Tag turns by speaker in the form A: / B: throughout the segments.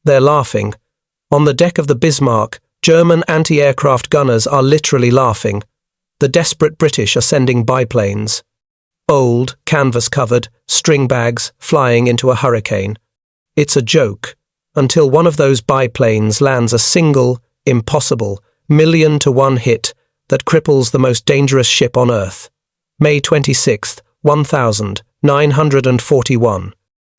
A: They're laughing. On the deck of the Bismarck, German anti-aircraft gunners are literally laughing. The desperate British are sending biplanes. Old, canvas-covered, Stringbags flying into a hurricane. It's a joke, until one of those biplanes lands a single, impossible, 1,000,000-to-1 hit that cripples the most dangerous ship on Earth. May 26, 1941.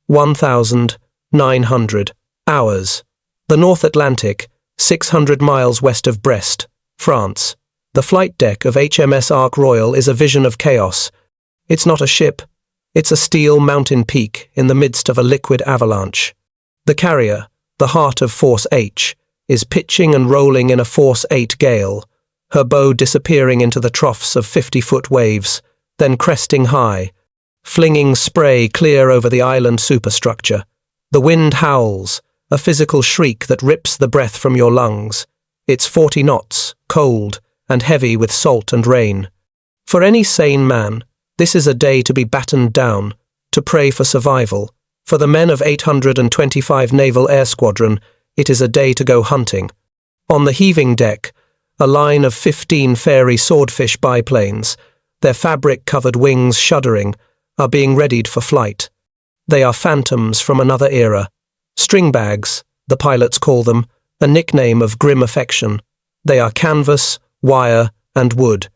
A: 1,900 hours. The North Atlantic, 600 miles west of Brest, France. The flight deck of HMS Ark Royal is a vision of chaos. It's not a ship. It's a steel mountain peak in the midst of a liquid avalanche. The carrier, the heart of Force H, is pitching and rolling in a Force 8 gale, her bow disappearing into the troughs of 50-foot waves, then cresting high, flinging spray clear over the island superstructure. The wind howls, a physical shriek that rips the breath from your lungs. It's 40 knots, cold, and heavy with salt and rain. For any sane man, this is a day to be battened down, to pray for survival. For the men of 825 Naval Air Squadron, it is a day to go hunting. On the heaving deck, a line of 15 Fairey Swordfish biplanes, their fabric-covered wings shuddering, are being readied for flight. They are phantoms from another era. Stringbags, the pilots call them, a nickname of grim affection. They are canvas, wire, and wood.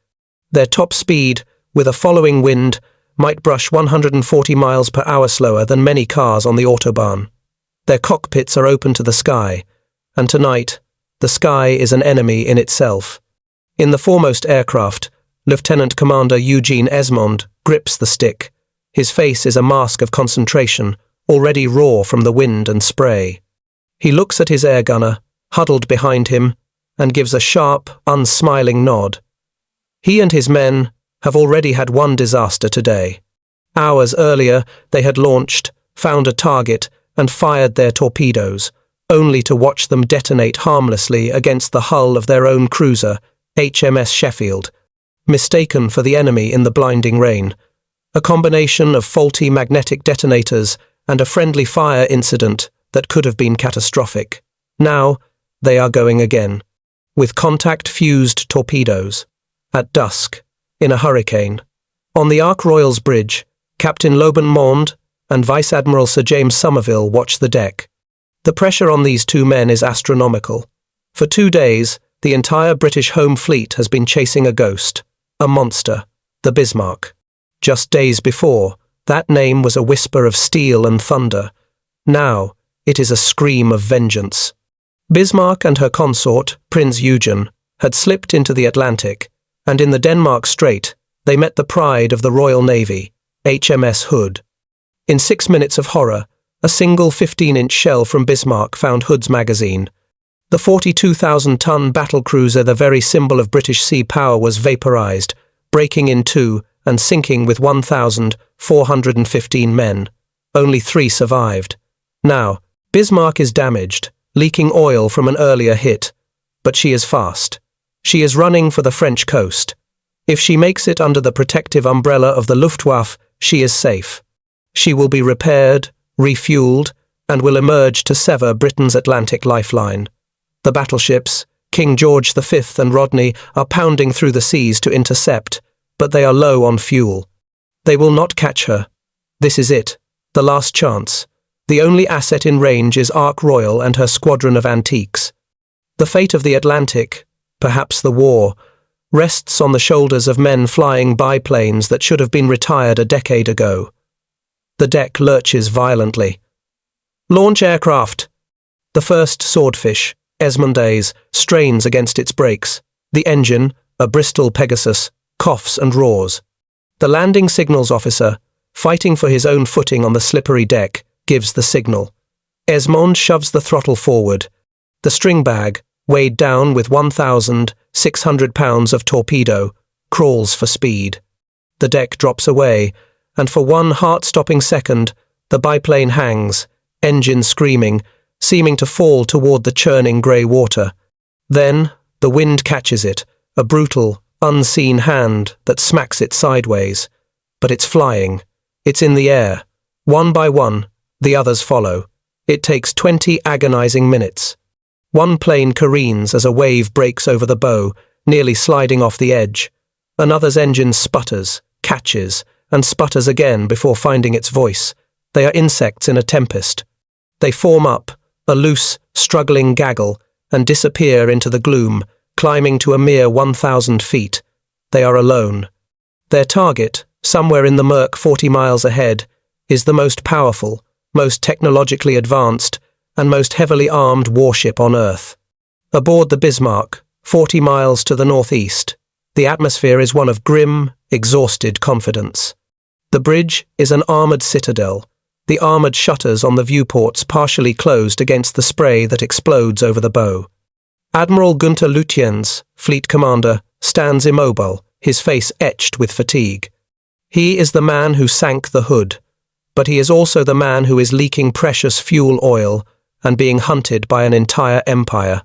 A: Their top speed, with a following wind, might brush 140 miles per hour slower than many cars on the Autobahn. Their cockpits are open to the sky, and tonight, the sky is an enemy in itself. In the foremost aircraft, Lieutenant Commander Eugene Esmond grips the stick. His face is a mask of concentration, already raw from the wind and spray. He looks at his air gunner, huddled behind him, and gives a sharp, unsmiling nod. He and his men have already had one disaster today. Hours earlier, they had launched, found a target, and fired their torpedoes, only to watch them detonate harmlessly against the hull of their own cruiser, HMS Sheffield, mistaken for the enemy in the blinding rain. A combination of faulty magnetic detonators and a friendly fire incident that could have been catastrophic. Now, they are going again, with contact-fused torpedoes. At dusk, in a hurricane. On the Ark Royal's bridge, Captain Loban Mond and Vice Admiral Sir James Somerville watch the deck. The pressure on these two men is astronomical. For 2 days, the entire British home fleet has been chasing a ghost, a monster, the Bismarck. Just days before, that name was a whisper of steel and thunder. Now, it is a scream of vengeance. Bismarck and her consort, Prince Eugen, had slipped into the Atlantic, and in the Denmark Strait, they met the pride of the Royal Navy, HMS Hood. In 6 minutes of horror, a single 15-inch shell from Bismarck found Hood's magazine. The 42,000-ton battlecruiser, the very symbol of British sea power, was vaporized, breaking in two and sinking with 1,415 men. Only 3 survived. Now, Bismarck is damaged, leaking oil from an earlier hit, but she is fast. She is running for the French coast. If she makes it under the protective umbrella of the Luftwaffe, she is safe. She will be repaired, refueled, and will emerge to sever Britain's Atlantic lifeline. The battleships, King George V and Rodney, are pounding through the seas to intercept, but they are low on fuel. They will not catch her. This is it, the last chance. The only asset in range is Ark Royal and her squadron of antiques. The fate of the Atlantic, perhaps the war, rests on the shoulders of men flying biplanes that should have been retired a decade ago. The deck lurches violently. Launch aircraft! The first Swordfish, Esmondaise, strains against its brakes. The engine, a Bristol Pegasus, coughs and roars. The landing signals officer, fighting for his own footing on the slippery deck, gives the signal. Esmond shoves the throttle forward. The Stringbag, weighed down with 1,600 pounds of torpedo, crawls for speed. The deck drops away, and for one heart-stopping second, the biplane hangs, engine screaming, seeming to fall toward the churning grey water. Then, the wind catches it, a brutal, unseen hand that smacks it sideways. But it's flying. It's in the air. One by one, the others follow. It takes 20 agonizing minutes. One plane careens as a wave breaks over the bow, nearly sliding off the edge. Another's engine sputters, catches, and sputters again before finding its voice. They are insects in a tempest. They form up, a loose, struggling gaggle, and disappear into the gloom, climbing to a mere 1,000 feet. They are alone. Their target, somewhere in the murk 40 miles ahead, is the most powerful, most technologically advanced, and most heavily armed warship on Earth. Aboard the Bismarck, 40 miles to the northeast, the atmosphere is one of grim, exhausted confidence. The bridge is an armoured citadel, the armoured shutters on the viewports partially closed against the spray that explodes over the bow. Admiral Günther Lutyens, fleet commander, stands immobile, his face etched with fatigue. He is the man who sank the Hood, but he is also the man who is leaking precious fuel oil and being hunted by an entire empire.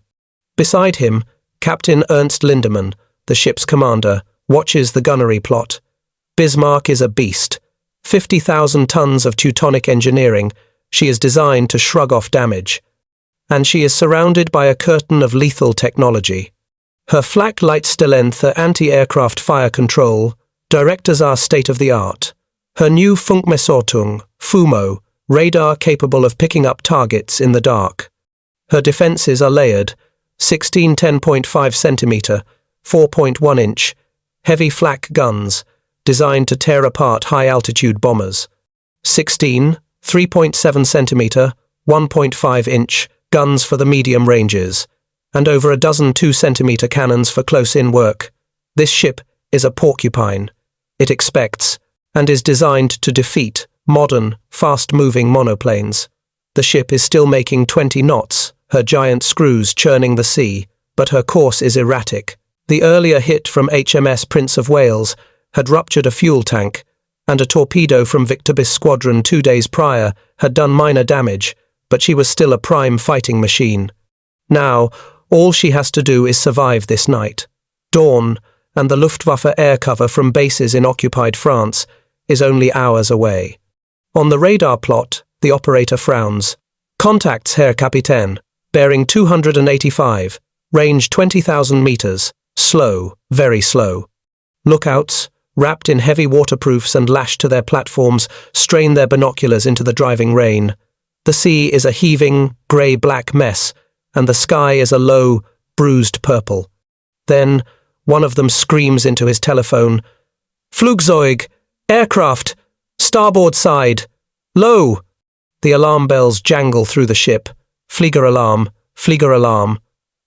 A: Beside him, Captain Ernst Lindemann, the ship's commander, watches the gunnery plot. Bismarck is a beast. 50,000 tons of Teutonic engineering, she is designed to shrug off damage. And she is surrounded by a curtain of lethal technology. Her flak Leitstellenthe anti-aircraft fire control, directors are state-of-the-art. Her new Funkmessortung, FUMO, radar capable of picking up targets in the dark. Her defences are layered, 16 10.5 centimetre, 4.1 inch, heavy flak guns, designed to tear apart high-altitude bombers. 16, 3.7 centimetre, 1.5 inch, guns for the medium ranges, and over a dozen 2-centimetre cannons for close-in work. This ship is a porcupine. It expects, and is designed to defeat, modern, fast-moving monoplanes. The ship is still making 20 knots, her giant screws churning the sea, but her course is erratic. The earlier hit from HMS Prince of Wales had ruptured a fuel tank, and a torpedo from Victor's squadron 2 days prior had done minor damage, but she was still a prime fighting machine. Now, all she has to do is survive this night. Dawn, and the Luftwaffe air cover from bases in occupied France, is only hours away. On the radar plot, the operator frowns. Contacts, Herr Kapitän. Bearing 285, range 20,000 meters, slow, very slow. Lookouts, wrapped in heavy waterproofs and lashed to their platforms, strain their binoculars into the driving rain. The sea is a heaving, grey-black mess, and the sky is a low, bruised purple. Then, one of them screams into his telephone, "Flugzeug! Aircraft! Starboard side! Low!" The alarm bells jangle through the ship. Flieger alarm, Flieger alarm.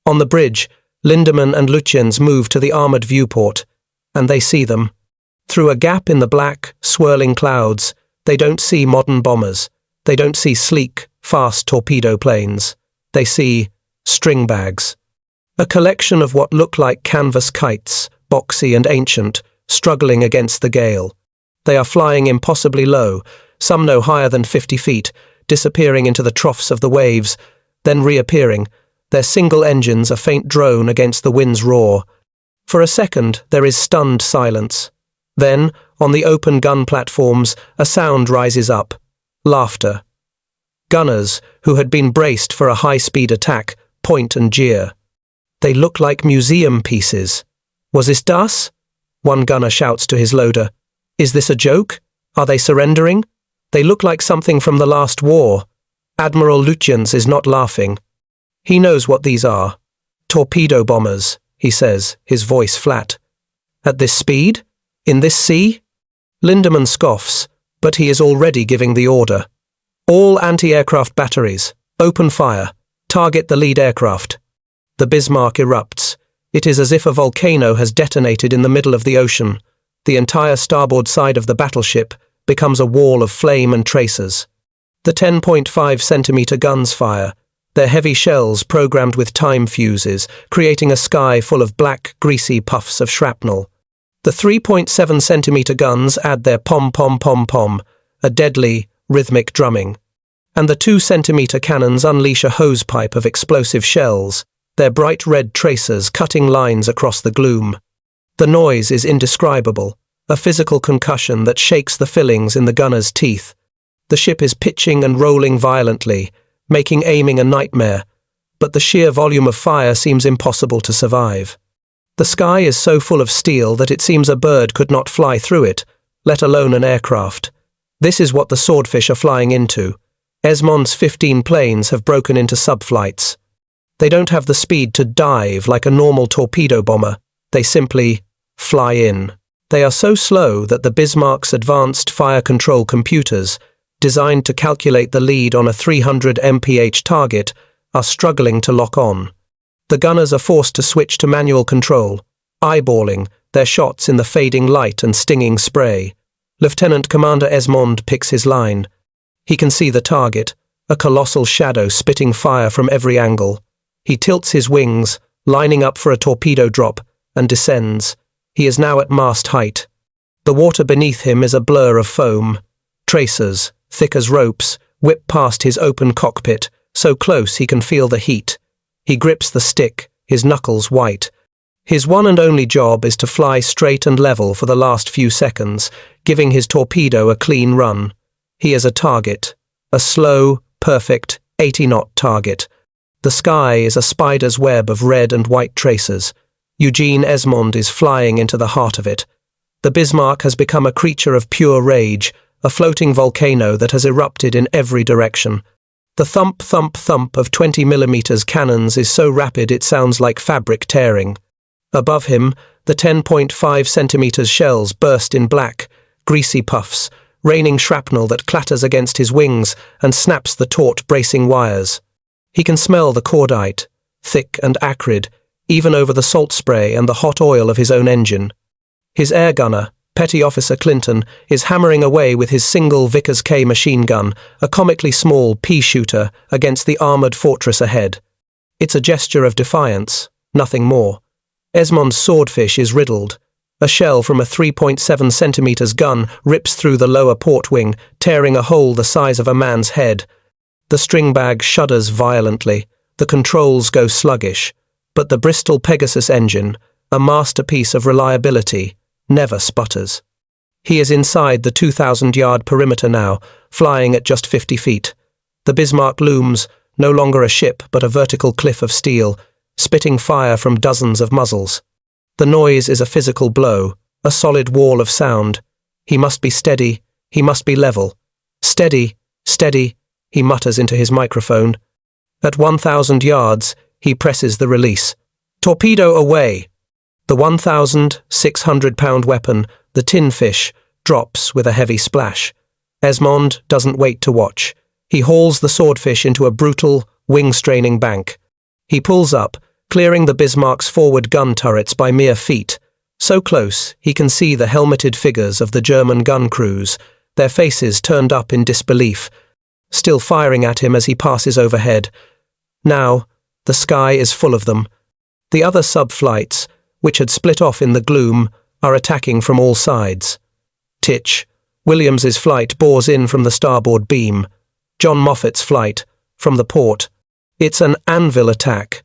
A: On the bridge, Lindemann and Lutyens move to the armoured viewport, and they see them. Through a gap in the black, swirling clouds, they don't see modern bombers. They don't see sleek, fast torpedo planes. They see Stringbags. A collection of what look like canvas kites, boxy and ancient, struggling against the gale. They are flying impossibly low, some no higher than 50 feet, disappearing into the troughs of the waves, then reappearing, their single engines a faint drone against the wind's roar. For a second, there is stunned silence. Then, on the open gun platforms, a sound rises up. Laughter. Gunners, who had been braced for a high-speed attack, point and jeer. They look like museum pieces. Was this das? One gunner shouts to his loader. Is this a joke? Are they surrendering? They look like something from the last war. Admiral Lutyens is not laughing. He knows what these are. Torpedo bombers, he says, his voice flat. At this speed? In this sea? Lindemann scoffs, but he is already giving the order. All anti-aircraft batteries, open fire, target the lead aircraft. The Bismarck erupts. It is as if a volcano has detonated in the middle of the ocean. The entire starboard side of the battleship becomes a wall of flame and tracers. The 10.5 centimetre guns fire, their heavy shells programmed with time fuses, creating a sky full of black, greasy puffs of shrapnel. The 3.7 centimetre guns add their pom-pom-pom-pom, a deadly, rhythmic drumming. And the 2 centimetre cannons unleash a hosepipe of explosive shells, their bright red tracers cutting lines across the gloom. The noise is indescribable, a physical concussion that shakes the fillings in the gunner's teeth. The ship is pitching and rolling violently, making aiming a nightmare, but the sheer volume of fire seems impossible to survive. The sky is so full of steel that it seems a bird could not fly through it, let alone an aircraft. This is what the Swordfish are flying into. Esmond's 15 planes have broken into subflights. They don't have the speed to dive like a normal torpedo bomber. They simply fly in. They are so slow that the Bismarck's advanced fire control computers, designed to calculate the lead on a 300 mph target, are struggling to lock on. The gunners are forced to switch to manual control, eyeballing their shots in the fading light and stinging spray. Lieutenant Commander Esmond picks his line. He can see the target, a colossal shadow spitting fire from every angle. He tilts his wings, lining up for a torpedo drop, and descends. He is now at mast height. The water beneath him is a blur of foam. Tracers, thick as ropes, whip past his open cockpit, so close he can feel the heat. He grips the stick, his knuckles white. His one and only job is to fly straight and level for the last few seconds, giving his torpedo a clean run. He is a target, a slow, perfect, 80-knot target. The sky is a spider's web of red and white tracers. Eugene Esmond is flying into the heart of it. The Bismarck has become a creature of pure rage, a floating volcano that has erupted in every direction. The thump, thump, thump of 20mm cannons is so rapid it sounds like fabric tearing. Above him, the 10.5 centimeters shells burst in black, greasy puffs, raining shrapnel that clatters against his wings and snaps the taut bracing wires. He can smell the cordite, thick and acrid, even over the salt spray and the hot oil of his own engine. His air gunner, Petty Officer Clinton, is hammering away with his single Vickers K machine gun, a comically small pea-shooter, against the armoured fortress ahead. It's a gesture of defiance, nothing more. Esmond's Swordfish is riddled. A shell from a 3.7 centimeters gun rips through the lower port wing, tearing a hole the size of a man's head. The Stringbag shudders violently. The controls go sluggish. But the Bristol Pegasus engine, a masterpiece of reliability, never sputters. He is inside the 2,000-yard perimeter now, flying at just 50 feet. The Bismarck looms, no longer a ship but a vertical cliff of steel, spitting fire from dozens of muzzles. The noise is a physical blow, a solid wall of sound. He must be steady, he must be level. Steady, steady, he mutters into his microphone. At 1,000 yards, he presses the release. Torpedo away! The 1,600-pound weapon, the tin fish, drops with a heavy splash. Esmond doesn't wait to watch. He hauls the Swordfish into a brutal, wing-straining bank. He pulls up, clearing the Bismarck's forward gun turrets by mere feet. So close, he can see the helmeted figures of the German gun crews, their faces turned up in disbelief, still firing at him as he passes overhead. Now, the sky is full of them. The other sub-flights, which had split off in the gloom, are attacking from all sides. Titch, Williams's flight bores in from the starboard beam. John Moffat's flight, from the port. It's an anvil attack,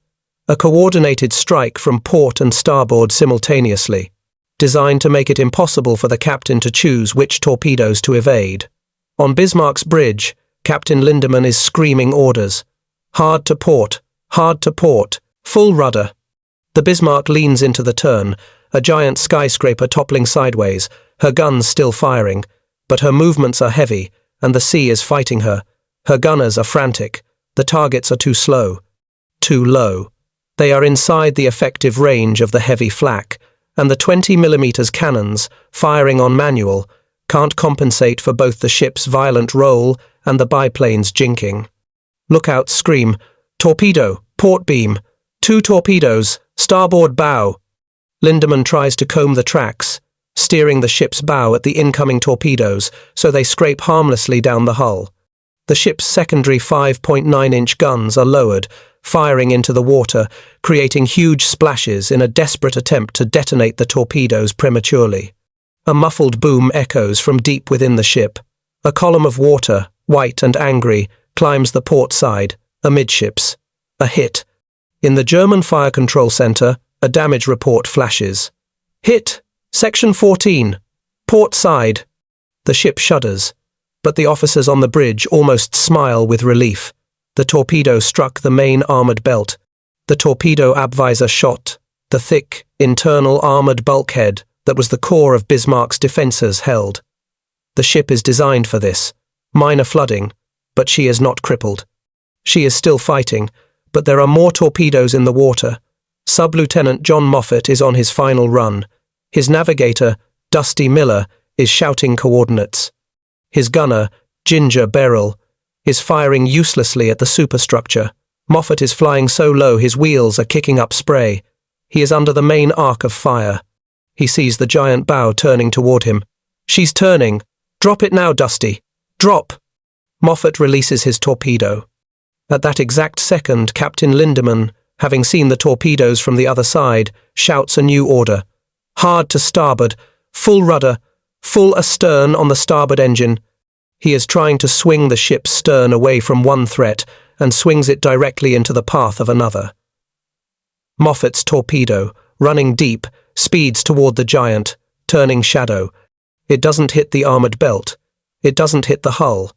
A: a coordinated strike from port and starboard simultaneously, designed to make it impossible for the captain to choose which torpedoes to evade. On Bismarck's bridge, Captain Lindemann is screaming orders. Hard to port, full rudder. The Bismarck leans into the turn, a giant skyscraper toppling sideways, her guns still firing, but her movements are heavy, and the sea is fighting her. Her gunners are frantic. The targets are too slow, too low. They are inside the effective range of the heavy flak, and the 20mm cannons, firing on manual, can't compensate for both the ship's violent roll and the biplanes jinking. Lookouts scream, "Torpedo! Port beam! 2 torpedoes! Starboard bow!" Lindemann tries to comb the tracks, steering the ship's bow at the incoming torpedoes so they scrape harmlessly down the hull. The ship's secondary 5.9-inch guns are lowered, firing into the water, creating huge splashes in a desperate attempt to detonate the torpedoes prematurely. A muffled boom echoes from deep within the ship. A column of water, white and angry, climbs the port side, amidships. A hit. In the German Fire Control Center, a damage report flashes. Hit! Section 14. Port side. The ship shudders, but the officers on the bridge almost smile with relief. The torpedo struck the main armoured belt. The torpedo abvisor shot the thick, internal armoured bulkhead that was the core of Bismarck's defences held. The ship is designed for this. Minor flooding, but she is not crippled. She is still fighting, but there are more torpedoes in the water. Sub-Lieutenant John Moffat is on his final run. His navigator, Dusty Miller, is shouting coordinates. His gunner, Ginger Beryl, is firing uselessly at the superstructure. Moffat is flying so low his wheels are kicking up spray. He is under the main arc of fire. He sees the giant bow turning toward him. She's turning. Drop it now, Dusty. Drop! Moffat releases his torpedo. At that exact second, Captain Lindemann, having seen the torpedoes from the other side, shouts a new order. Hard to starboard, full rudder, full astern on the starboard engine. He is trying to swing the ship's stern away from one threat and swings it directly into the path of another. Moffat's torpedo, running deep, speeds toward the giant, turning shadow. It doesn't hit the armoured belt. It doesn't hit the hull.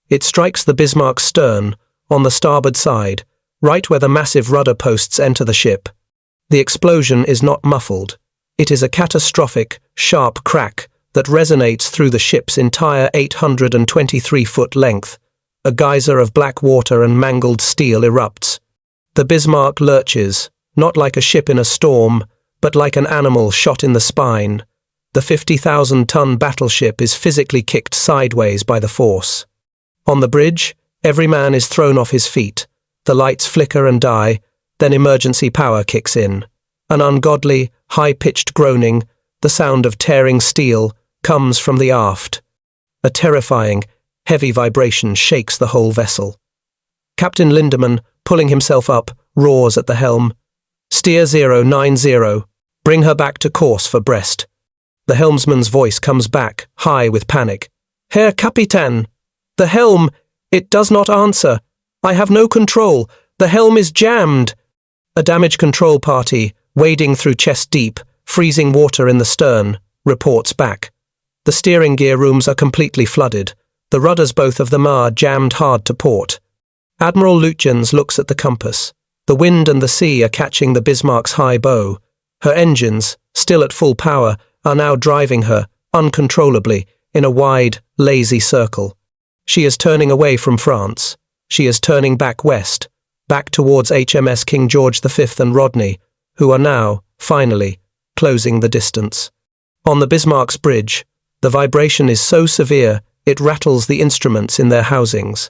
A: It strikes the Bismarck's stern, on the starboard side, right where the massive rudder posts enter the ship. The explosion is not muffled. It is a catastrophic, sharp crack that resonates through the ship's entire 823-foot length. A geyser of black water and mangled steel erupts. The Bismarck lurches, not like a ship in a storm, but like an animal shot in the spine. The 50,000-ton battleship is physically kicked sideways by the force. On the bridge, every man is thrown off his feet. The lights flicker and die, then emergency power kicks in. An ungodly, high-pitched groaning, the sound of tearing steel, comes from the aft. A terrifying, heavy vibration shakes the whole vessel. Captain Lindemann, pulling himself up, roars at the helm. Steer 090. Bring her back to course for Brest. The helmsman's voice comes back, high with panic. Herr Kapitän! The helm! It does not answer. I have no control. The helm is jammed. A damage control party, wading through chest-deep, freezing water in the stern, reports back. The steering gear rooms are completely flooded. The rudders, both of them, are jammed hard to port. Admiral Lutjens looks at the compass. The wind and the sea are catching the Bismarck's high bow. Her engines, still at full power, are now driving her, uncontrollably, in a wide, lazy circle. She is turning away from France. She is turning back west, back towards HMS King George V and Rodney, who are now, finally, closing the distance. On the Bismarck's bridge, the vibration is so severe it rattles the instruments in their housings.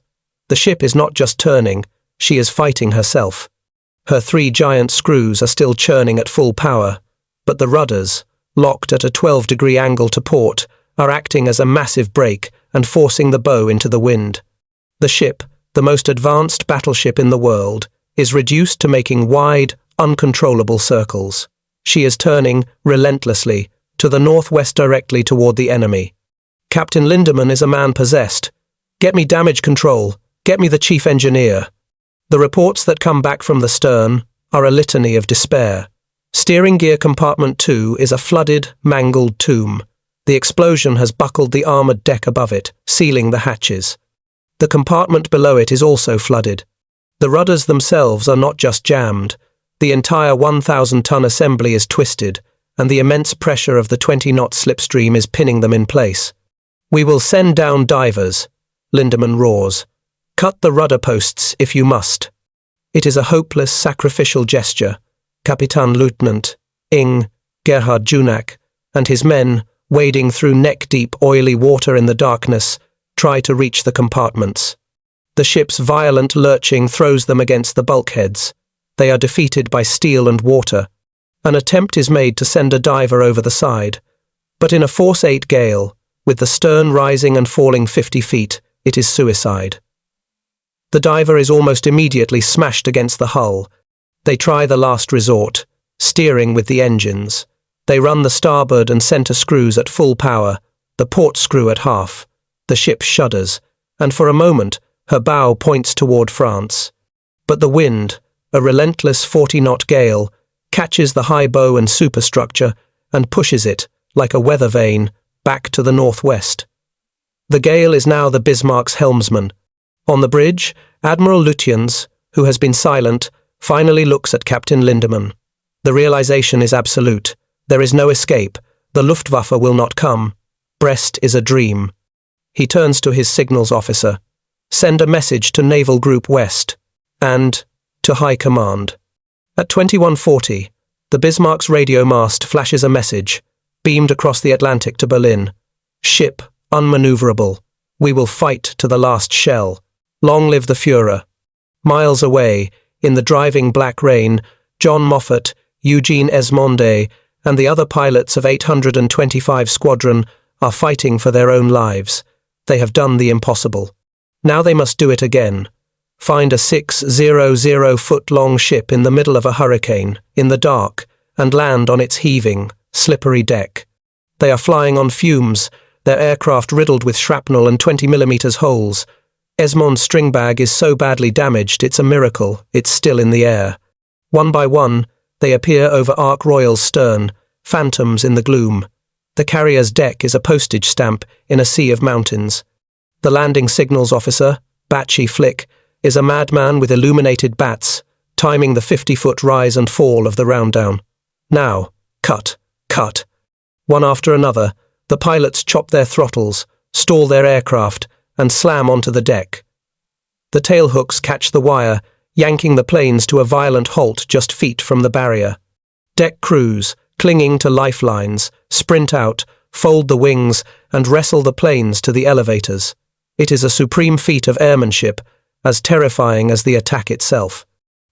A: The ship is not just turning, she is fighting herself. Her 3 giant screws are still churning at full power, but the rudders, locked at a 12-degree angle to port, are acting as a massive brake and forcing the bow into the wind. The ship, the most advanced battleship in the world, is reduced to making wide, uncontrollable circles. She is turning, relentlessly, to the northwest directly toward the enemy. Captain Lindemann is a man possessed. Get me damage control. Get me the chief engineer. The reports that come back from the stern are a litany of despair. Steering gear compartment 2 is a flooded, mangled tomb. The explosion has buckled the armoured deck above it, sealing the hatches. The compartment below it is also flooded. The rudders themselves are not just jammed. The entire 1,000-ton assembly is twisted, and the immense pressure of the 20-knot slipstream is pinning them in place. We will send down divers, Lindemann roars. Cut the rudder posts if you must. It is a hopeless, sacrificial gesture. Kapitan Lieutenant Ing. Gerhard Junak and his men, wading through neck-deep oily water in the darkness, try to reach the compartments. The ship's violent lurching throws them against the bulkheads. They are defeated by steel and water. An attempt is made to send a diver over the side, but in a force 8 gale, with the stern rising and falling 50 feet, it is suicide. The diver is almost immediately smashed against the hull. They try the last resort, steering with the engines. They run the starboard and center screws at full power, the port screw at half. The ship shudders, and for a moment, her bow points toward France. But the wind, a relentless 40-knot gale, catches the high bow and superstructure and pushes it, like a weather vane, back to the northwest. The gale is now the Bismarck's helmsman. On the bridge, Admiral Lutyens, who has been silent, finally looks at Captain Lindemann. The realization is absolute. There is no escape. The Luftwaffe will not come. Brest is a dream. He turns to his signals officer. Send a message to Naval Group West and to High Command. At 21:40, the Bismarck's radio mast flashes a message, beamed across the Atlantic to Berlin. Ship, unmaneuverable. We will fight to the last shell. Long live the Führer. Miles away, in the driving black rain, John Moffat, Eugene Esmonde, and the other pilots of 825 Squadron are fighting for their own lives. They have done the impossible. Now they must do it again. Find a 600-foot-long ship in the middle of a hurricane, in the dark, and land on its heaving, slippery deck. They are flying on fumes, their aircraft riddled with shrapnel and 20mm holes. Esmond's Stringbag is so badly damaged it's a miracle it's still in the air. One by one, they appear over Ark Royal's stern, phantoms in the gloom. The carrier's deck is a postage stamp in a sea of mountains. The landing signals officer, Batchy Flick, is a madman with illuminated bats, timing the 50-foot rise and fall of the round-down. Now, cut, cut. One after another, the pilots chop their throttles, stall their aircraft, and slam onto the deck. The tailhooks catch the wire, yanking the planes to a violent halt just feet from the barrier. Deck crews, clinging to lifelines, sprint out, fold the wings, and wrestle the planes to the elevators. It is a supreme feat of airmanship, as terrifying as the attack itself.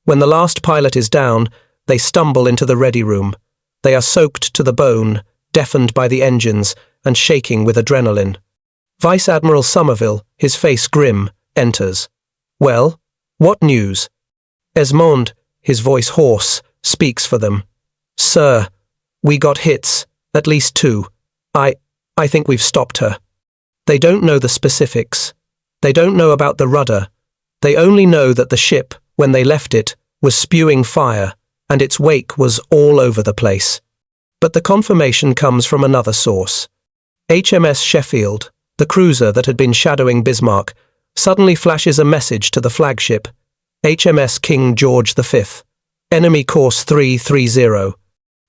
A: When the last pilot is down, they stumble into the ready room. They are soaked to the bone, deafened by the engines, and shaking with adrenaline. Vice Admiral Somerville, his face grim, enters. Well, what news? Esmond, his voice hoarse, speaks for them. Sir, we got hits, at least 2. I think we've stopped her. They don't know the specifics. They don't know about the rudder. They only know that the ship, when they left it, was spewing fire, and its wake was all over the place. But the confirmation comes from another source. HMS Sheffield, the cruiser that had been shadowing Bismarck, suddenly flashes a message to the flagship, HMS King George V. Enemy course 330.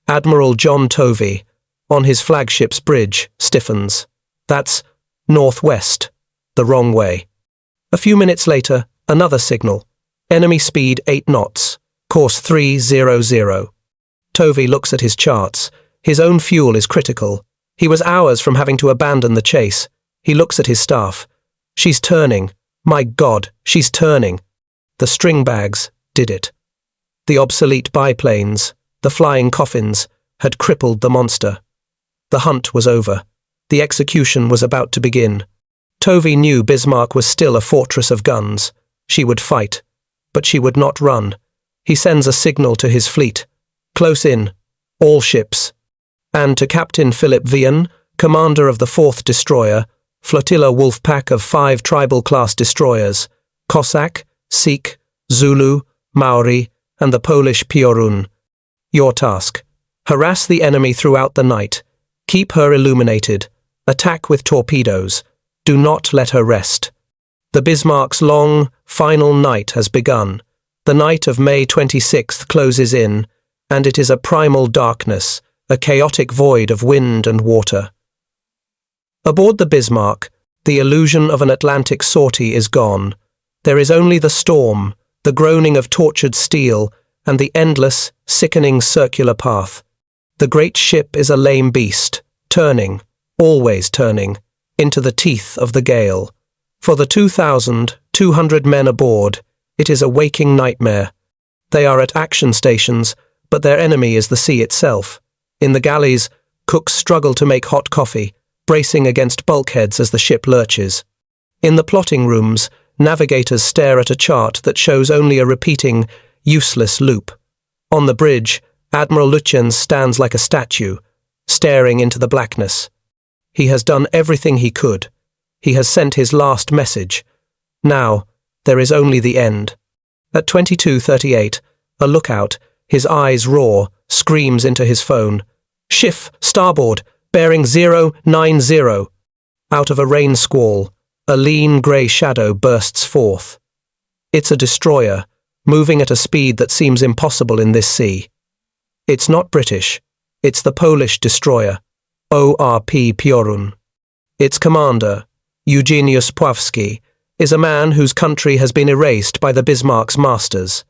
A: Admiral John Tovey, on his flagship's bridge, stiffens. That's northwest, the wrong way. A few minutes later, another signal. Enemy speed 8 knots, course 300. Tovey looks at his charts. His own fuel is critical. He was hours from having to abandon the chase. He looks at his staff. She's turning. My God, she's turning. The Stringbags did it. The obsolete biplanes, the flying coffins, had crippled the monster. The hunt was over. The execution was about to begin. Tovey knew Bismarck was still a fortress of guns. She would fight, but she would not run. He sends a signal to his fleet. Close in, all ships. And to Captain Philip Vian, commander of the 4th destroyer, flotilla wolfpack of 5 tribal-class destroyers, Cossack, Sikh, Zulu, Maori, and the Polish Piorun. Your task: harass the enemy throughout the night. Keep her illuminated. Attack with torpedoes. Do not let her rest. The Bismarck's long, final night has begun. The night of May 26th closes in, and it is a primal darkness, a chaotic void of wind and water. Aboard the Bismarck, the illusion of an Atlantic sortie is gone. There is only the storm, the groaning of tortured steel, and the endless, sickening circular path. The great ship is a lame beast, turning, always turning, into the teeth of the gale. For the 2,200 men aboard, it is a waking nightmare. They are at action stations, but their enemy is the sea itself. In the galleys, cooks struggle to make hot coffee, bracing against bulkheads as the ship lurches. In the plotting rooms, navigators stare at a chart that shows only a repeating, useless loop. On the bridge, Admiral Lutyens stands like a statue, staring into the blackness. He has done everything he could. He has sent his last message. Now, there is only the end. At 22:38, a lookout, his eyes raw, screams into his phone. Schiff, starboard, bearing 090. Out of a rain squall, A lean grey shadow bursts forth. It's a destroyer, moving at a speed that seems impossible in this sea. It's not British. It's the Polish destroyer, ORP Piorun. Its commander, Eugeniusz Pławski, is a man whose country has been erased by the Bismarck's masters.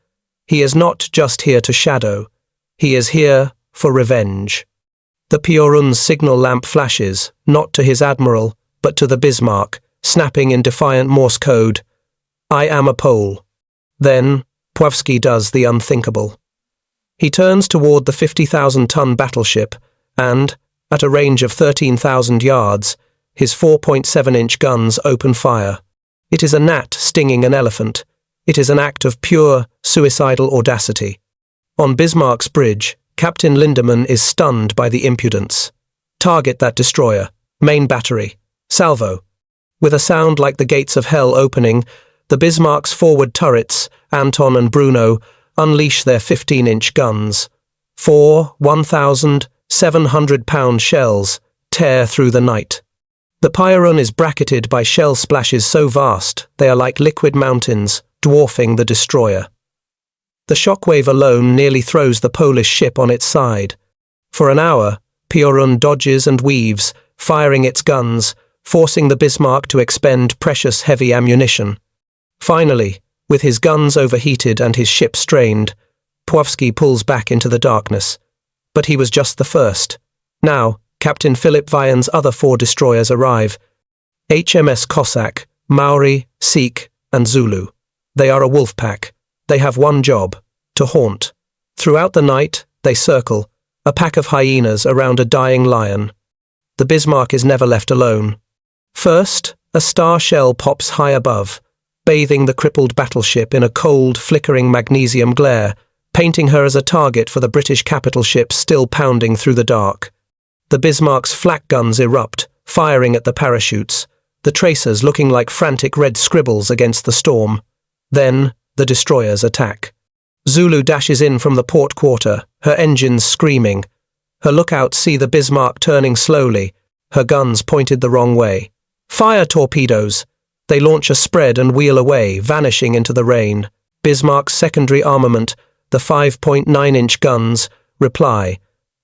A: He is not just here to shadow. He is here for revenge. The Piorun's signal lamp flashes, not to his admiral, but to the Bismarck, snapping in defiant Morse code, "I am a Pole." Then, Pławski does the unthinkable. He turns toward the 50,000-ton battleship and, at a range of 13,000 yards, his 4.7-inch guns open fire. It is a gnat stinging an elephant. It is an act of pure, suicidal audacity. On Bismarck's bridge, Captain Lindemann is stunned by the impudence. Target that destroyer. Main battery. Salvo. With a sound like the gates of hell opening, the Bismarck's forward turrets, Anton and Bruno, unleash their 15-inch guns. 4 1,700-pound shells tear through the night. The Piorun is bracketed by shell splashes so vast they are like liquid mountains, dwarfing the destroyer. The shockwave alone nearly throws the Polish ship on its side. For an hour, Piorun dodges and weaves, firing its guns, forcing the Bismarck to expend precious heavy ammunition. Finally, with his guns overheated and his ship strained, Pławski pulls back into the darkness. But he was just the first. Now, Captain Philip Vian's other 4 destroyers arrive. HMS Cossack, Maori, Sikh, and Zulu. They are a wolf pack. They have one job, to haunt. Throughout the night, they circle, a pack of hyenas around a dying lion. The Bismarck is never left alone. First, a star shell pops high above, bathing the crippled battleship in a cold, flickering magnesium glare, painting her as a target for the British capital ships still pounding through the dark. The Bismarck's flak guns erupt, firing at the parachutes, the tracers looking like frantic red scribbles against the storm. Then, the destroyers attack. Zulu dashes in from the port quarter, her engines screaming. Her lookouts see the Bismarck turning slowly, her guns pointed the wrong way. "Fire torpedoes!" They launch a spread and wheel away, vanishing into the rain. Bismarck's secondary armament, the 5.9-inch guns, reply,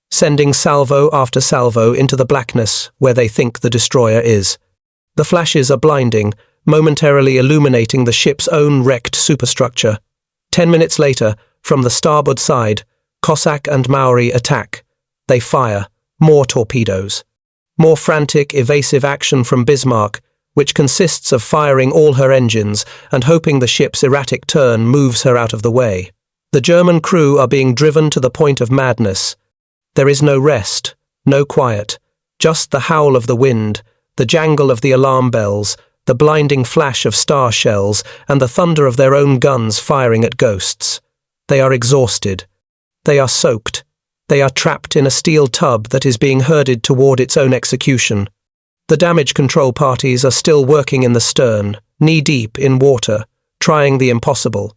A: sending salvo after salvo into the blackness where they think the destroyer is. The flashes are blinding, momentarily illuminating the ship's own wrecked superstructure. 10 minutes later, from the starboard side, Cossack and Maori attack. They fire. More torpedoes. More frantic, evasive action from Bismarck, which consists of firing all her engines and hoping the ship's erratic turn moves her out of the way. The German crew are being driven to the point of madness. There is no rest, no quiet, just the howl of the wind, the jangle of the alarm bells, the blinding flash of star shells, and the thunder of their own guns firing at ghosts. They are exhausted. They are soaked. They are trapped in a steel tub that is being herded toward its own execution. The damage control parties are still working in the stern, knee-deep in water, trying the impossible,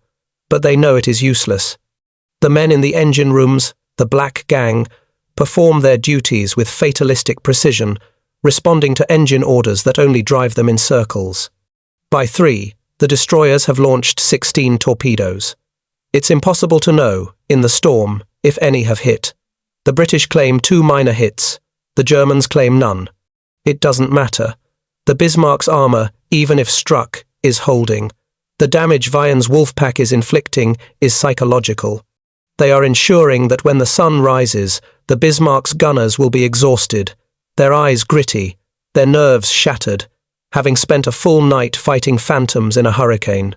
A: but they know it is useless. The men in the engine rooms, the Black Gang, perform their duties with fatalistic precision, responding to engine orders that only drive them in circles. By 3, the destroyers have launched 16 torpedoes. It's impossible to know, in the storm, if any have hit. The British claim 2 minor hits. The Germans claim none. It doesn't matter. The Bismarck's armour, even if struck, is holding. The damage Vian's Wolfpack is inflicting is psychological. They are ensuring that when the sun rises, the Bismarck's gunners will be exhausted, their eyes gritty, their nerves shattered, having spent a full night fighting phantoms in a hurricane.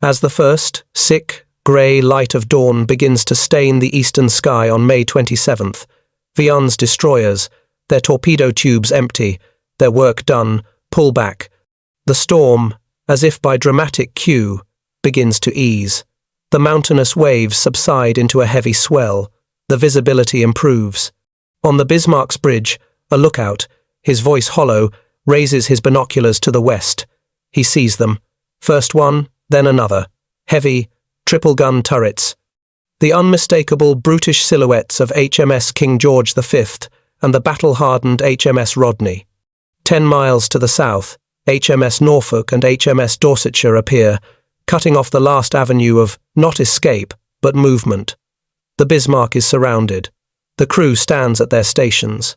A: As the first, sick, grey light of dawn begins to stain the eastern sky on May 27th, Vian's destroyers, their torpedo tubes empty, their work done, pull back. The storm, as if by dramatic cue, begins to ease. The mountainous waves subside into a heavy swell. The visibility improves. On the Bismarck's bridge, a lookout, his voice hollow, raises his binoculars to the west. He sees them. First one, then another. Heavy, triple-gun turrets. The unmistakable brutish silhouettes of HMS King George V and the battle-hardened HMS Rodney. 10 miles to the south, HMS Norfolk and HMS Dorsetshire appear, cutting off the last avenue of not escape, but movement. The Bismarck is surrounded. The crew stands at their stations.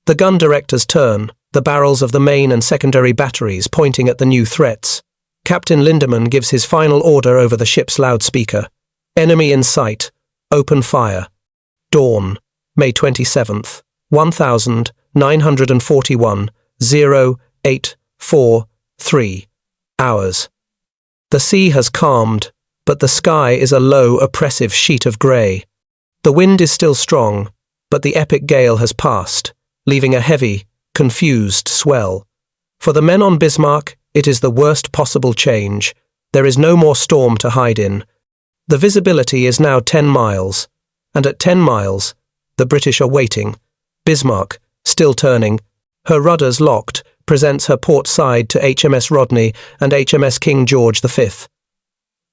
A: The gun directors turn, the barrels of the main and secondary batteries pointing at the new threats. Captain Lindemann gives his final order over the ship's loudspeaker. Enemy in sight. Open fire. Dawn, May 27th, 1941, 0843 hours. The sea has calmed, but the sky is a low, oppressive sheet of grey. The wind is still strong, but the epic gale has passed, leaving a heavy, confused swell. For the men on Bismarck, it is the worst possible change. There is no more storm to hide in. The visibility is now 10 miles, and at 10 miles, the British are waiting. Bismarck, still turning, her rudders locked, presents her port side to HMS Rodney and HMS King George V.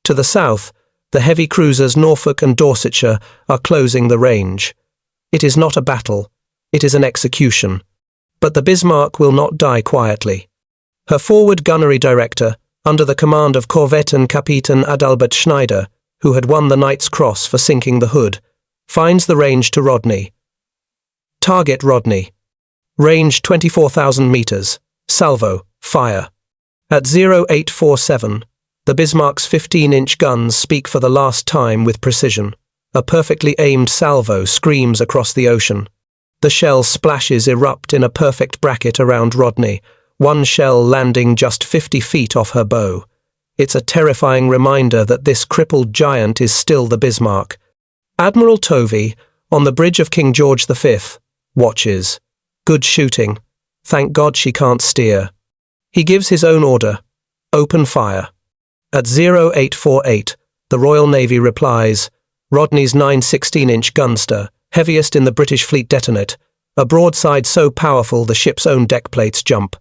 A: To the south, the heavy cruisers Norfolk and Dorsetshire are closing the range. It is not a battle, it is an execution. But the Bismarck will not die quietly. Her forward gunnery director, under the command of Korvettenkapitan Adalbert Schneider, who had won the Knight's Cross for sinking the Hood, finds the range to Rodney. Target Rodney. Range 24,000 meters. Salvo. Fire. At 0847, the Bismarck's 15-inch guns speak for the last time with precision. A perfectly aimed salvo screams across the ocean. The shell splashes erupt in a perfect bracket around Rodney, one shell landing just 50 feet off her bow. It's a terrifying reminder that this crippled giant is still the Bismarck. Admiral Tovey, on the bridge of King George V, watches. Good shooting. Thank God she can't steer. He gives his own order. Open fire. At 0848, the Royal Navy replies, Rodney's 9-16-inch gunster, heaviest in the British fleet detonate, a broadside so powerful the ship's own deck plates jump.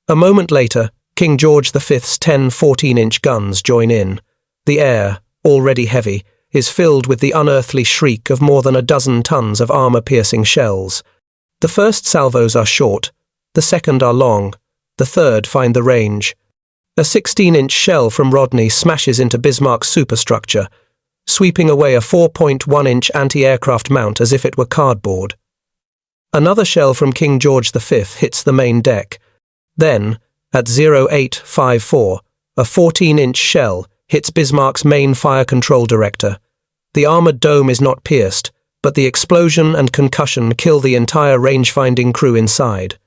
A: A moment later, King George V's 10-14-inch guns join in. The air, already heavy, is filled with the unearthly shriek of more than a dozen tons of armor-piercing shells. The first salvos are short, the second are long, the third find the range. A 16-inch shell from Rodney smashes into Bismarck's superstructure, sweeping away a 4.1-inch anti-aircraft mount as if it were cardboard. Another shell from King George V hits the main deck. Then, at 0854, a 14-inch shell hits Bismarck's main fire control director. The armoured dome is not pierced, but the explosion and concussion kill the entire range-finding crew inside.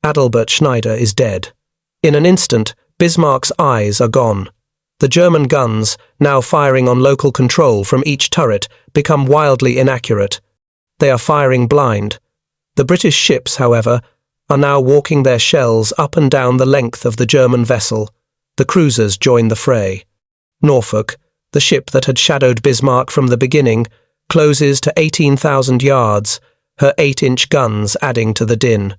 A: Adalbert Schneider is dead. In an instant, Bismarck's eyes are gone. The German guns, now firing on local control from each turret, become wildly inaccurate. They are firing blind. The British ships, however, are now walking their shells up and down the length of the German vessel. The cruisers join the fray. Norfolk, the ship that had shadowed Bismarck from the beginning, closes to 18,000 yards, her 8-inch guns adding to the din.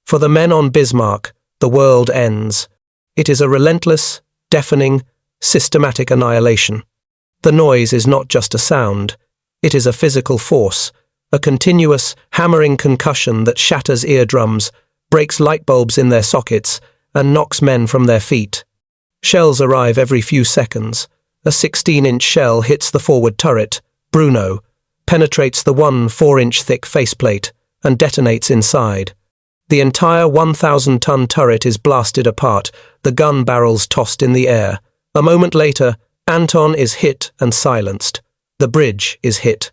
A: For the men on Bismarck, the world ends. It is a relentless, deafening, systematic annihilation. The noise is not just a sound, it is a physical force, a continuous, hammering concussion that shatters eardrums, breaks light bulbs in their sockets, and knocks men from their feet. Shells arrive every few seconds. A 16-inch shell hits the forward turret, Bruno, penetrates the 4-inch thick faceplate, and detonates inside. The entire 1,000-ton turret is blasted apart, the gun barrels tossed in the air. A moment later, Anton is hit and silenced. The bridge is hit.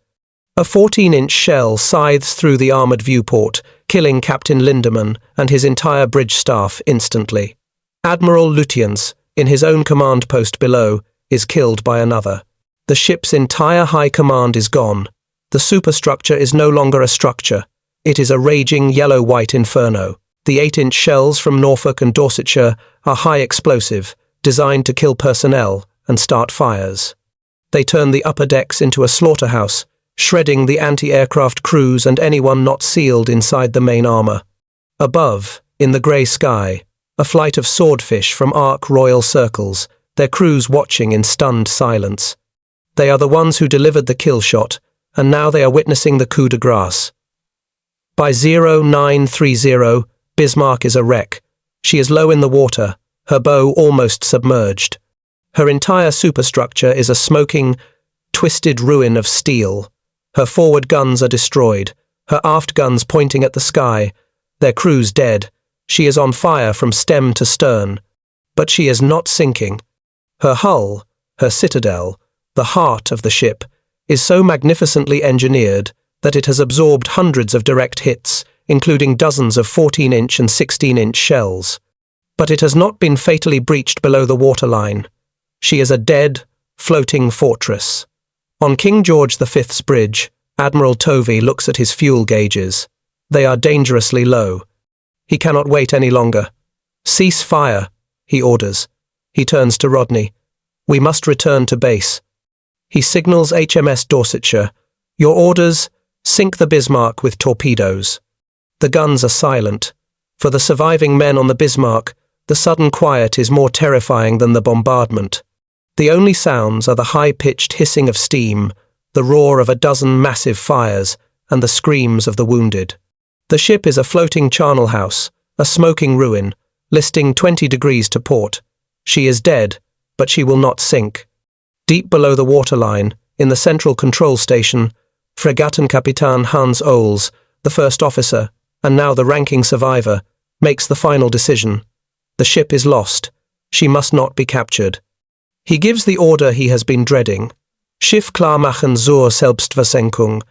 A: A 14-inch shell scythes through the armoured viewport, killing Captain Lindemann and his entire bridge staff instantly. Admiral Lutyens, in his own command post below, is killed by another. The ship's entire high command is gone. The superstructure is no longer a structure. It is a raging yellow-white inferno. The 8-inch shells from Norfolk and Dorsetshire are high explosive, designed to kill personnel and start fires. They turn the upper decks into a slaughterhouse, shredding the anti-aircraft crews and anyone not sealed inside the main armour. Above, in the grey sky, a flight of swordfish from Ark Royal circles, their crews watching in stunned silence. They are the ones who delivered the kill shot, and now they are witnessing the coup de grace. By 0930, Bismarck is a wreck. She is low in the water, her bow almost submerged. Her entire superstructure is a smoking, twisted ruin of steel. Her forward guns are destroyed, her aft guns pointing at the sky, their crews dead. She is on fire from stem to stern. But she is not sinking. Her hull, her citadel, the heart of the ship, is so magnificently engineered that it has absorbed hundreds of direct hits, including dozens of 14-inch and 16-inch shells. But it has not been fatally breached below the waterline. She is a dead, floating fortress. On King George V's bridge, Admiral Tovey looks at his fuel gauges. They are dangerously low. He cannot wait any longer. "Cease fire," he orders. He turns to Rodney. "We must return to base." He signals HMS Dorsetshire. "Your orders, sink the Bismarck with torpedoes." The guns are silent. For the surviving men on the Bismarck, the sudden quiet is more terrifying than the bombardment. The only sounds are the high-pitched hissing of steam, the roar of a dozen massive fires, and the screams of the wounded. The ship is a floating charnel house, a smoking ruin, listing 20 degrees to port. She is dead, but she will not sink. Deep below the waterline, in the central control station, Fregattenkapitän Hans Oles, the first officer, and now the ranking survivor, makes the final decision. The ship is lost. She must not be captured. He gives the order he has been dreading. Schiff klar machen zur Selbstversenkung.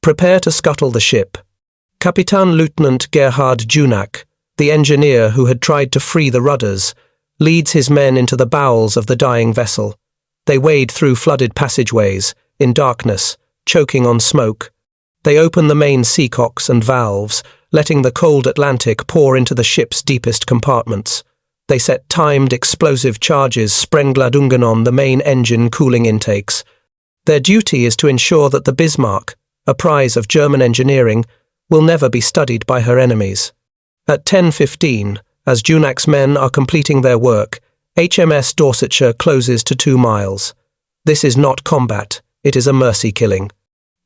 A: Prepare to scuttle the ship. Kapitänleutnant Gerhard Junak, the engineer who had tried to free the rudders, leads his men into the bowels of the dying vessel. They wade through flooded passageways, in darkness, choking on smoke. They open the main seacocks and valves, letting the cold Atlantic pour into the ship's deepest compartments. They set timed explosive charges Sprengladungen on the main engine cooling intakes. Their duty is to ensure that the Bismarck, a prize of German engineering, will never be studied by her enemies. At 10:15, as Junak's men are completing their work, HMS Dorsetshire closes to 2 miles. This is not combat, it is a mercy killing.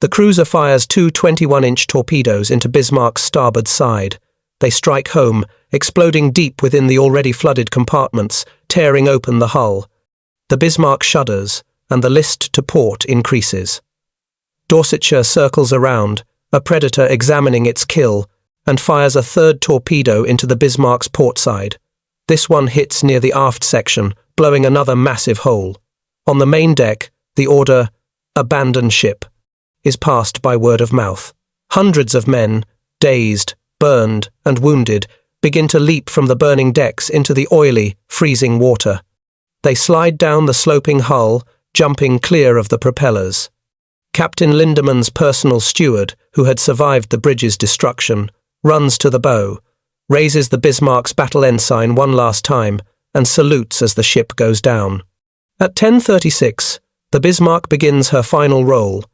A: The cruiser fires 2 21-inch torpedoes into Bismarck's starboard side. They strike home, exploding deep within the already flooded compartments, tearing open the hull. The Bismarck shudders, and the list to port increases. Dorsetshire circles around, a predator examining its kill, and fires a third torpedo into the Bismarck's port side. This one hits near the aft section, blowing another massive hole. On the main deck, the order, "Abandon ship," is passed by word of mouth. Hundreds of men, dazed, burned, and wounded, begin to leap from the burning decks into the oily, freezing water. They slide down the sloping hull, jumping clear of the propellers. Captain Lindemann's personal steward, who had survived the bridge's destruction, runs to the bow, raises the Bismarck's battle ensign one last time, and salutes as the ship goes down. At 10:36, the Bismarck begins her final roll.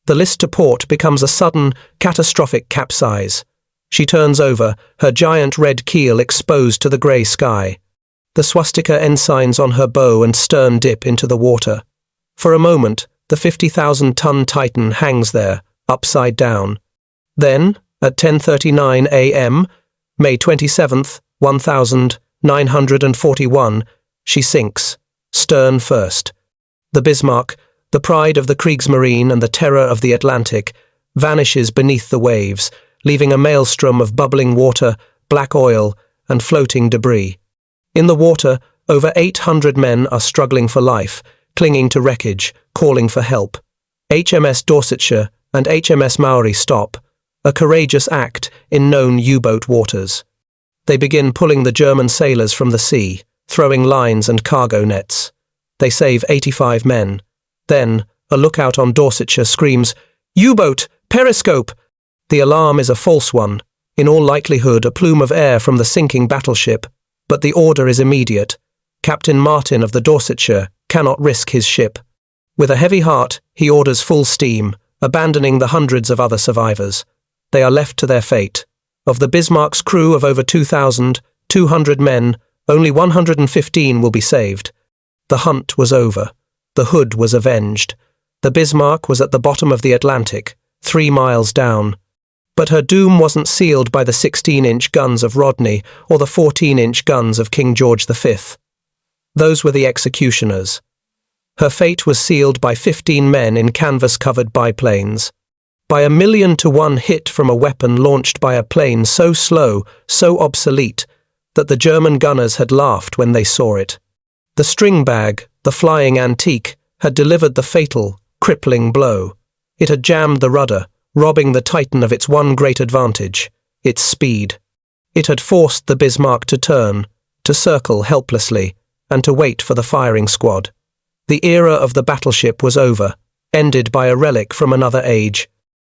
A: The list to port becomes a sudden, catastrophic capsize. She turns over, her giant red keel exposed to the grey sky. The swastika ensigns on her bow and stern dip into the water. For a moment, the 50,000-ton Titan hangs there, upside down. Then, at 10:39 a.m., May 27th, 1941, she sinks, stern first. The Bismarck, the pride of the Kriegsmarine and the terror of the Atlantic, vanishes beneath the waves, leaving a maelstrom of bubbling water, black oil, and floating debris. In the water, over 800 men are struggling for life, clinging to wreckage, calling for help. HMS Dorsetshire and HMS Maori stop, a courageous act in known U-boat waters. They begin pulling the German sailors from the sea, throwing lines and cargo nets. They save 85 men. Then, a lookout on Dorsetshire screams, "U-boat! Periscope!" The alarm is a false one, in all likelihood a plume of air from the sinking battleship, but the order is immediate. Captain Martin of the Dorsetshire cannot risk his ship. With a heavy heart, he orders full steam, abandoning the hundreds of other survivors. They are left to their fate. Of the Bismarck's crew of over 2,200 men, only 115 will be saved. The hunt was over. The Hood was avenged. The Bismarck was at the bottom of the Atlantic, 3 miles down. But her doom wasn't sealed by the 16-inch guns of Rodney or the 14-inch guns of King George V. Those were the executioners. Her fate was sealed by 15 men in canvas-covered biplanes, by a 1,000,000-to-1 hit from a weapon launched by a plane so slow, so obsolete, that the German gunners had laughed when they saw it. The Stringbag, the flying antique, had delivered the fatal, crippling blow. It had jammed the rudder, robbing the Titan of its one great advantage, its speed. It had forced the Bismarck to turn, to circle helplessly, and to wait for the firing squad. The era of the battleship was over, ended by a relic from another age,